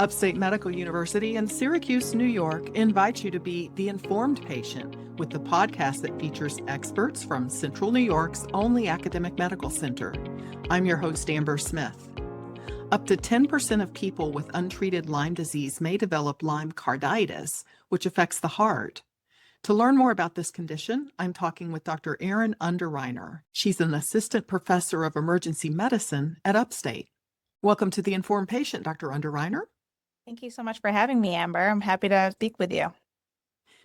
Upstate Medical University in Syracuse, New York invites you to be the informed patient with the podcast that features experts from Central New York's only academic medical center. I'm your host, Amber Smith. Up to 10% of people with untreated Lyme disease may develop Lyme carditis, which affects the heart. To learn more about this condition, I'm talking with Dr. Erin Underriner. She's an assistant professor of emergency medicine at Upstate. Welcome to the Informed Patient, Dr. Underriner. Thank you so much for having me, Amber. I'm happy to speak with you.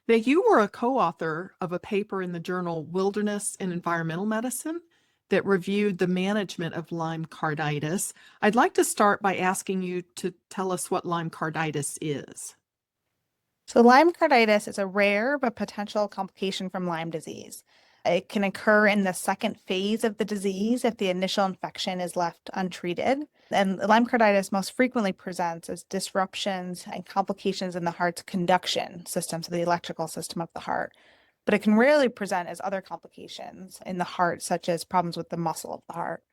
Now, you were a co-author of a paper in the journal Wilderness and Environmental Medicine that reviewed the management of Lyme carditis. I'd like to start by asking you to tell us what Lyme carditis is. So Lyme carditis is a rare but potential complication from Lyme disease. It can occur in the second phase of the disease if the initial infection is left untreated. And Lyme carditis most frequently presents as disruptions and complications in the heart's conduction system, so the electrical system of the heart. But it can rarely present as other complications in the heart, such as problems with the muscle of the heart.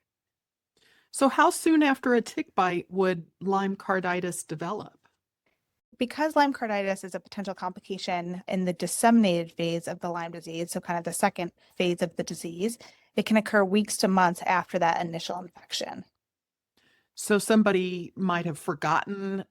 So how soon after a tick bite would Lyme carditis develop? Because Lyme carditis is a potential complication in the disseminated phase of the Lyme disease, so kind of the second phase of the disease, it can occur weeks to months after that initial infection. So somebody might have forgotten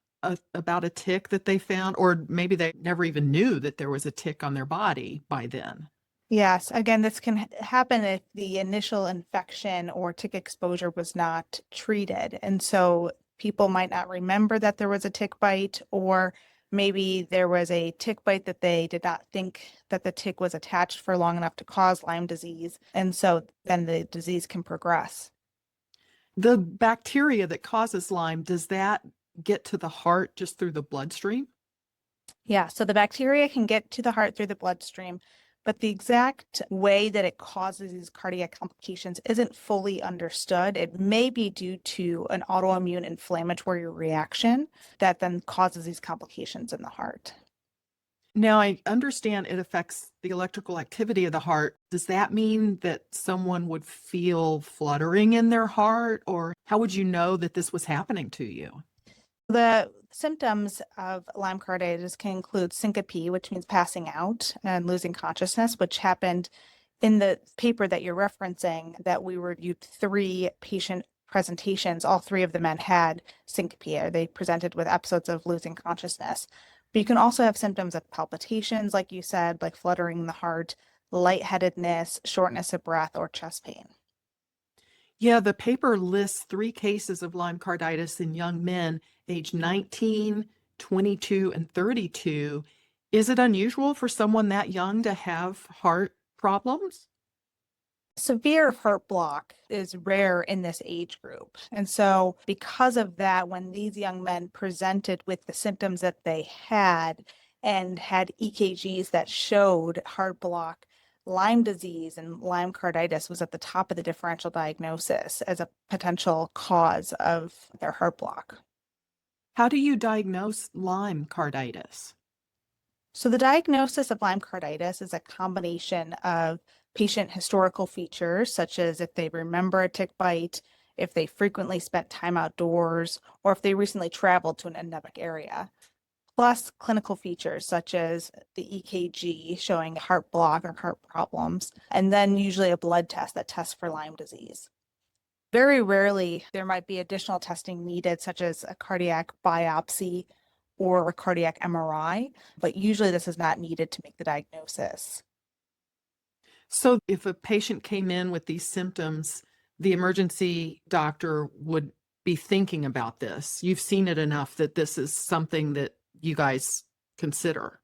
about a tick that they found, or maybe they never even knew that there was a tick on their body by then. Yes, again, this can happen if the initial infection or tick exposure was not treated. And so people might not remember that there was a tick bite, or maybe there was a tick bite that they did not think that the tick was attached for long enough to cause Lyme disease. And so then the disease can progress. The bacteria that causes Lyme, does that get to the heart just through the bloodstream? Yeah, so the bacteria can get to the heart through the bloodstream, but the exact way that it causes these cardiac complications isn't fully understood. It may be due to an autoimmune inflammatory reaction that then causes these complications in the heart. Now, I understand it affects the electrical activity of the heart. Does that mean that someone would feel fluttering in their heart, or how would you know that this was happening to you? The symptoms of Lyme carditis can include syncope, which means passing out, and losing consciousness, which happened in the paper that you're referencing, that we reviewed 3 patient presentations. All 3 of the men had syncope. They presented with episodes of losing consciousness. But you can also have symptoms of palpitations, like you said, like fluttering in the heart, lightheadedness, shortness of breath, or chest pain. Yeah, the paper lists 3 cases of Lyme carditis in young men aged 19, 22, and 32. Is it unusual for someone that young to have heart problems? Severe heart block is rare in this age group. And so because of that, when these young men presented with the symptoms that they had and had EKGs that showed heart block, Lyme disease and Lyme carditis was at the top of the differential diagnosis as a potential cause of their heart block. How do you diagnose Lyme carditis? So the diagnosis of Lyme carditis is a combination of patient historical features, such as if they remember a tick bite, if they frequently spent time outdoors, or if they recently traveled to an endemic area, plus clinical features such as the EKG showing heart block or heart problems, and then usually a blood test that tests for Lyme disease. Very rarely, there might be additional testing needed, such as a cardiac biopsy or a cardiac MRI, but usually this is not needed to make the diagnosis. So if a patient came in with these symptoms, the emergency doctor would be thinking about this. You've seen it enough that this is something that you guys consider.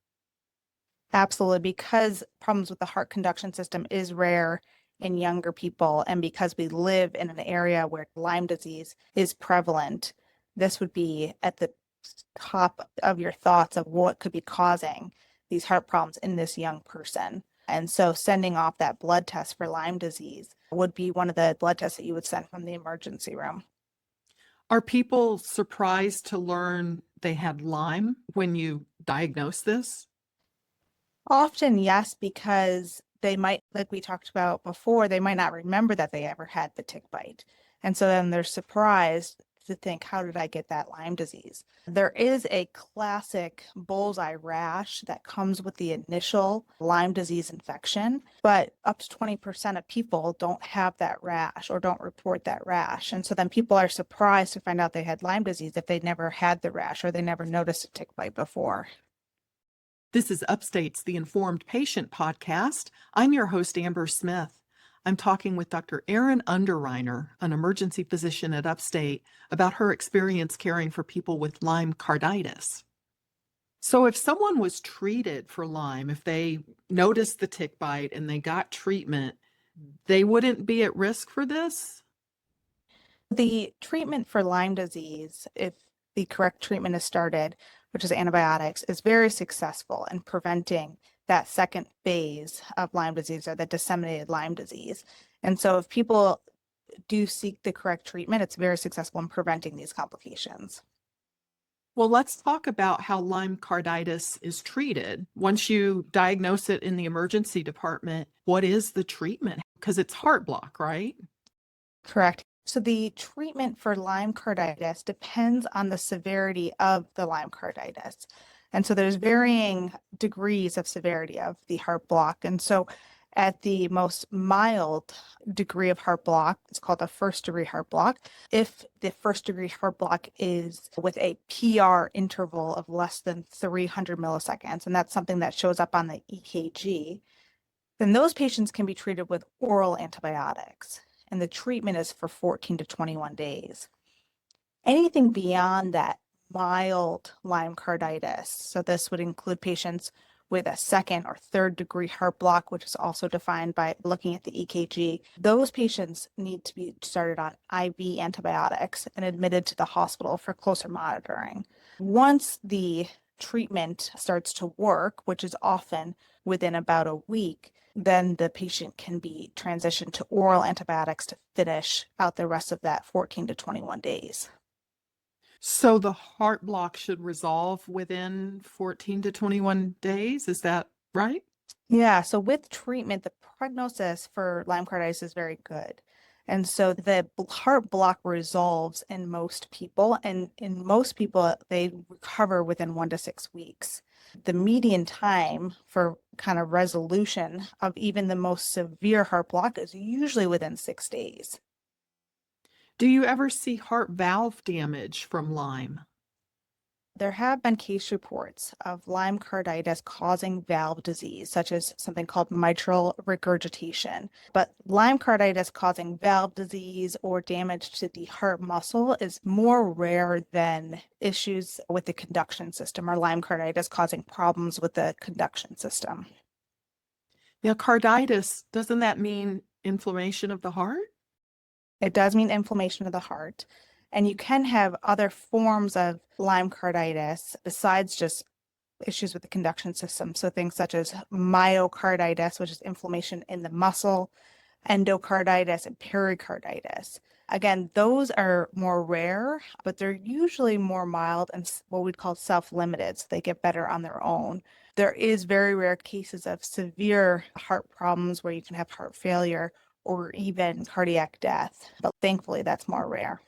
Absolutely, because problems with the heart conduction system is rare in younger people, and because we live in an area where Lyme disease is prevalent, this would be at the top of your thoughts of what could be causing these heart problems in this young person. And so sending off that blood test for Lyme disease would be one of the blood tests that you would send from the emergency room. Are people surprised to learn they had Lyme when you diagnose this? Often, yes, because they might, like we talked about before, they might not remember that they ever had the tick bite. And so then they're surprised to think, how did I get that Lyme disease? There is a classic bullseye rash that comes with the initial Lyme disease infection, but up to 20% of people don't have that rash or don't report that rash. And so then people are surprised to find out they had Lyme disease if they never had the rash or they never noticed a tick bite before. This is Upstate's The Informed Patient podcast. I'm your host, Amber Smith. I'm talking with Dr. Erin Underriner, an emergency physician at Upstate, about her experience caring for people with Lyme carditis. So if someone was treated for Lyme, if they noticed the tick bite and they got treatment, they wouldn't be at risk for this? The treatment for Lyme disease, if the correct treatment is started, which is antibiotics, is very successful in preventing that second phase of Lyme disease or the disseminated Lyme disease. And so if people do seek the correct treatment, it's very successful in preventing these complications. Well, let's talk about how Lyme carditis is treated. Once you diagnose it in the emergency department, what is the treatment? Because it's heart block, right? Correct. So the treatment for Lyme carditis depends on the severity of the Lyme carditis. And so there's varying degrees of severity of the heart block. And so at the most mild degree of heart block, it's called a first degree heart block. If the first degree heart block is with a PR interval of less than 300 milliseconds, and that's something that shows up on the EKG, then those patients can be treated with oral antibiotics. And the treatment is for 14 to 21 days. Anything beyond that mild Lyme carditis, so this would include patients with a second or third degree heart block, which is also defined by looking at the EKG, those patients need to be started on IV antibiotics and admitted to the hospital for closer monitoring. Once the treatment starts to work, which is often within about a week, then the patient can be transitioned to oral antibiotics to finish out the rest of that 14 to 21 days. So the heart block should resolve within 14 to 21 days. Is that right? Yeah, so with treatment, the prognosis for Lyme carditis is very good. And so the heart block resolves in most people, and in most people, they recover within 1 to 6 weeks. The median time for kind of resolution of even the most severe heart block is usually within 6 days. Do you ever see heart valve damage from Lyme? There have been case reports of Lyme carditis causing valve disease, such as something called mitral regurgitation. But Lyme carditis causing valve disease or damage to the heart muscle is more rare than issues with the conduction system or Lyme carditis causing problems with the conduction system. Yeah, carditis, doesn't that mean inflammation of the heart? It does mean inflammation of the heart. And you can have other forms of Lyme carditis besides just issues with the conduction system. So things such as myocarditis, which is inflammation in the muscle, endocarditis, and pericarditis. Again, those are more rare, but they're usually more mild and what we'd call self-limited. So they get better on their own. There is very rare cases of severe heart problems where you can have heart failure or even cardiac death, but thankfully that's more rare.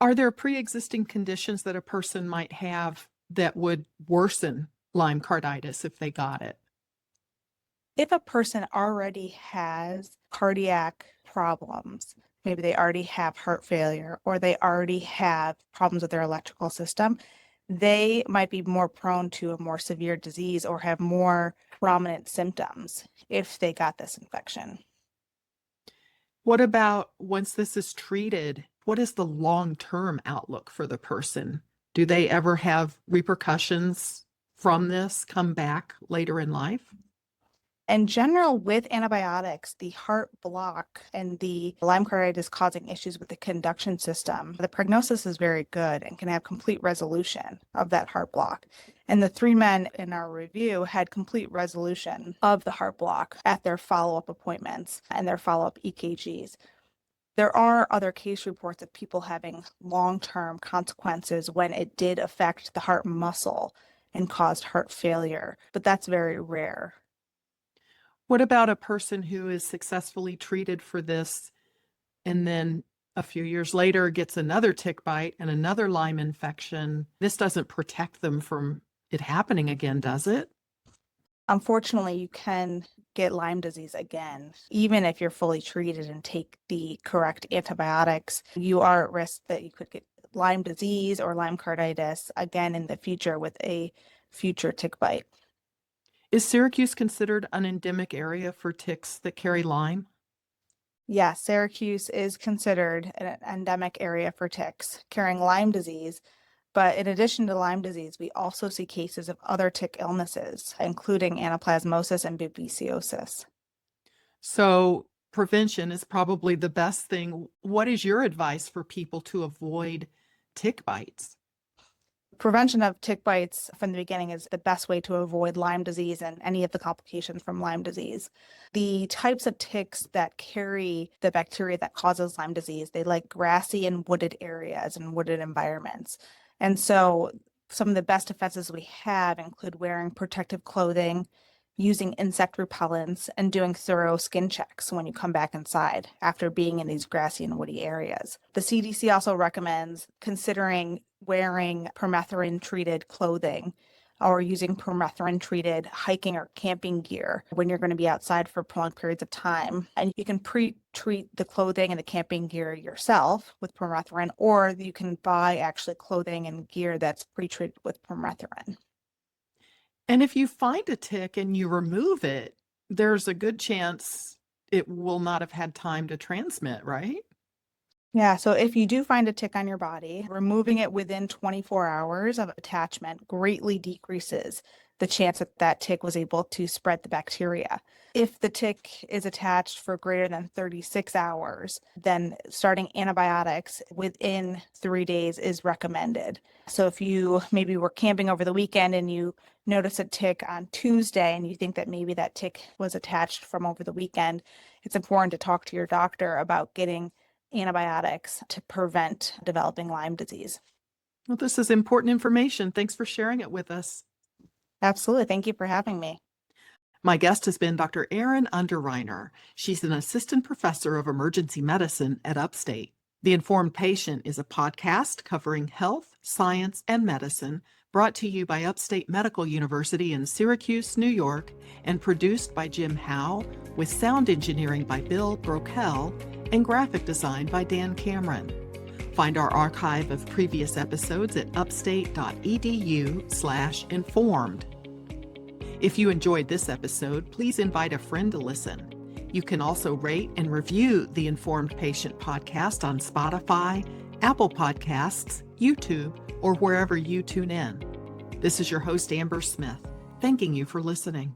Are there pre-existing conditions that a person might have that would worsen Lyme carditis if they got it? If a person already has cardiac problems, maybe they already have heart failure or they already have problems with their electrical system, they might be more prone to a more severe disease or have more prominent symptoms if they got this infection. What about once this is treated? What is the long-term outlook for the person? Do they ever have repercussions from this come back later in life? In general, with antibiotics, the heart block and the Lyme carditis causing issues with the conduction system, the prognosis is very good and can have complete resolution of that heart block. And the 3 men in our review had complete resolution of the heart block at their follow-up appointments and their follow-up EKGs. There are other case reports of people having long-term consequences when it did affect the heart muscle and caused heart failure, but that's very rare. What about a person who is successfully treated for this and then a few years later gets another tick bite and another Lyme infection, this doesn't protect them from it happening again, does it? Unfortunately, you can get Lyme disease again. Even if you're fully treated and take the correct antibiotics, you are at risk that you could get Lyme disease or Lyme carditis again in the future with a future tick bite. Is Syracuse considered an endemic area for ticks that carry Lyme? Yes, Syracuse is considered an endemic area for ticks carrying Lyme disease. But in addition to Lyme disease, we also see cases of other tick illnesses, including anaplasmosis and babesiosis. So prevention is probably the best thing. What is your advice for people to avoid tick bites? Prevention of tick bites from the beginning is the best way to avoid Lyme disease and any of the complications from Lyme disease. The types of ticks that carry the bacteria that causes Lyme disease, they like grassy and wooded areas and wooded environments. And so some of the best defenses we have include wearing protective clothing, using insect repellents, and doing thorough skin checks when you come back inside after being in these grassy and woody areas. The CDC also recommends considering wearing permethrin-treated clothing or using permethrin-treated hiking or camping gear when you're going to be outside for prolonged periods of time. And you can pre-treat the clothing and the camping gear yourself with permethrin, or you can buy actually clothing and gear that's pre-treated with permethrin. And if you find a tick and you remove it, there's a good chance it will not have had time to transmit, right? Yeah, so if you do find a tick on your body, removing it within 24 hours of attachment greatly decreases the chance that that tick was able to spread the bacteria. If the tick is attached for greater than 36 hours, then starting antibiotics within 3 days is recommended. So if you maybe were camping over the weekend and you notice a tick on Tuesday and you think that maybe that tick was attached from over the weekend, it's important to talk to your doctor about getting antibiotics to prevent developing Lyme disease. Well, this is important information. Thanks for sharing it with us. Absolutely. Thank you for having me. My guest has been Dr. Erin Underriner. She's an assistant professor of emergency medicine at Upstate. The Informed Patient is a podcast covering health, science, and medicine, brought to you by Upstate Medical University in Syracuse, New York, and produced by Jim Howe, with sound engineering by Bill Brokel and graphic design by Dan Cameron. Find our archive of previous episodes at upstate.edu/informed. If you enjoyed this episode, please invite a friend to listen. You can also rate and review the Informed Patient podcast on Spotify, Apple Podcasts, YouTube, or wherever you tune in. This is your host, Amber Smith, thanking you for listening.